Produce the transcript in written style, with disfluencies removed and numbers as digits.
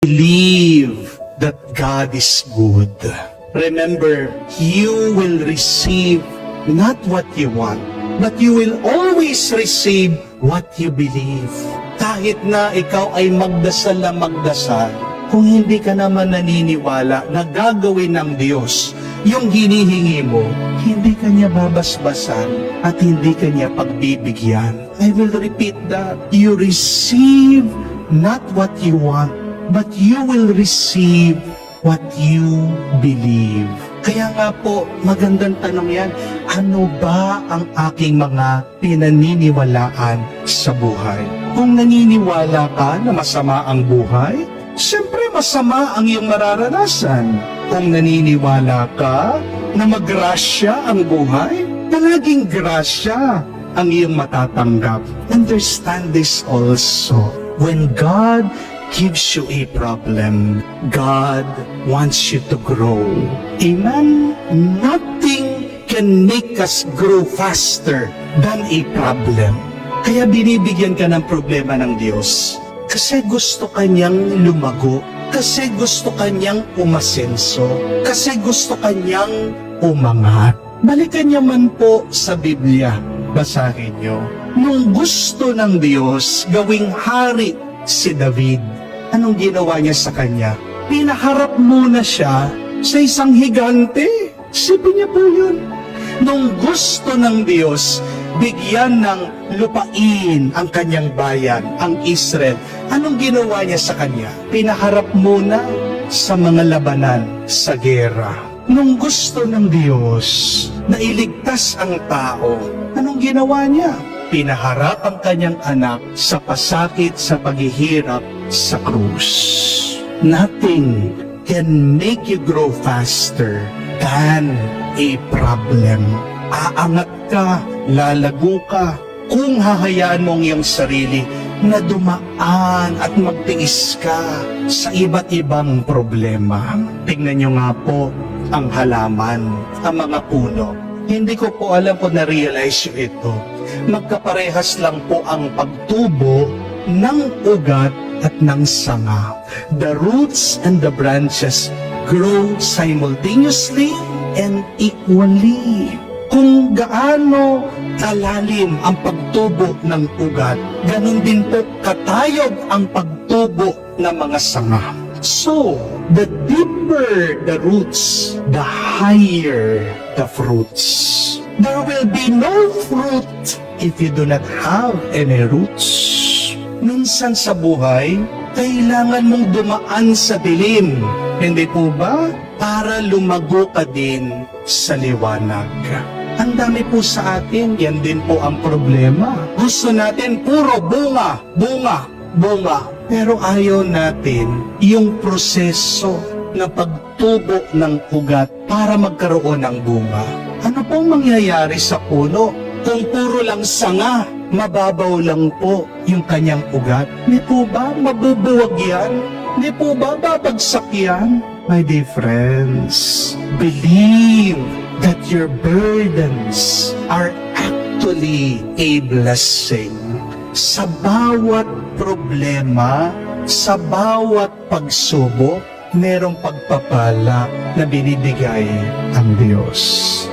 Believe that God is good. Remember, you will receive not what you want, but you will always receive what you believe. Kahit na ikaw ay magdasal na magdasal, kung hindi ka naman naniniwala na gagawin ng Diyos yung hinihingi mo, hindi ka niya babasbasan at hindi ka niya pagbibigyan. I will repeat that. You receive not what you want, but you will receive what you believe. Kaya nga po, magandang tanong yan, ano ba ang aking mga pinaniniwalaan sa buhay? Kung naniniwala ka na masama ang buhay, siyempre masama ang iyong mararanasan. Kung naniniwala ka na magrasya ang buhay, palaging grasya ang iyong matatanggap. Understand this also. When God gives you a problem, God wants you to grow. Amen? Nothing can make us grow faster than a problem. Kaya binibigyan ka ng problema ng Diyos. Kasi gusto kanyang lumago. Kasi gusto kanyang umasenso. Kasi gusto kanyang umangat. Balikan niyo man po sa Biblia. Basahin niyo. Nung gusto ng Diyos gawing hari si David, anong ginawa niya sa kanya? Pinaharap muna siya sa isang higante. Sipin niya po yun. Nung gusto ng Diyos bigyan ng lupain ang kanyang bayan, ang Israel, anong ginawa niya sa kanya? Pinaharap muna sa mga labanan sa gera. Nung gusto ng Diyos na iligtas ang tao, anong ginawa niya? Pinaharap ang kanyang anak sa pasakit, sa paghihirap sa krus. Nothing can make you grow faster than a problem. Aangat ka, lalago ka, kung hahayaan mo ang iyong sarili na dumaan at magtiis ka sa iba't ibang problema. Tingnan niyo nga po ang halaman, ang mga puno. Hindi ko po alam kung na-realize nyo ito. Magkaparehas lang po ang pagtubo ng ugat at ng sanga. The roots and the branches grow simultaneously and equally. Kung gaano kalalim ang pagtubo ng ugat, ganun din po katayog ang pagtubo ng mga sanga. So, the deeper the roots, the higher the fruits. There will be no fruit if you do not have any roots. Minsan sa buhay, kailangan mong dumaan sa dilim. Hindi po ba? Para lumago ka din sa liwanag. Ang dami po sa atin, yan din po ang problema. Gusto natin puro bunga, bunga, bunga. Pero ayaw natin yung proseso na pagtubo ng ugat para magkaroon ng bunga. Ano pong mangyayari sa puno kung puro lang sanga? Mababaw lang po yung kanyang ugat. Di po ba mabubuwag yan? Di po ba babagsak yan? My dear friends, believe that your burdens are actually a blessing. Sa bawat problema, sa bawat pagsubok, merong pagpapala na binibigay ang Diyos.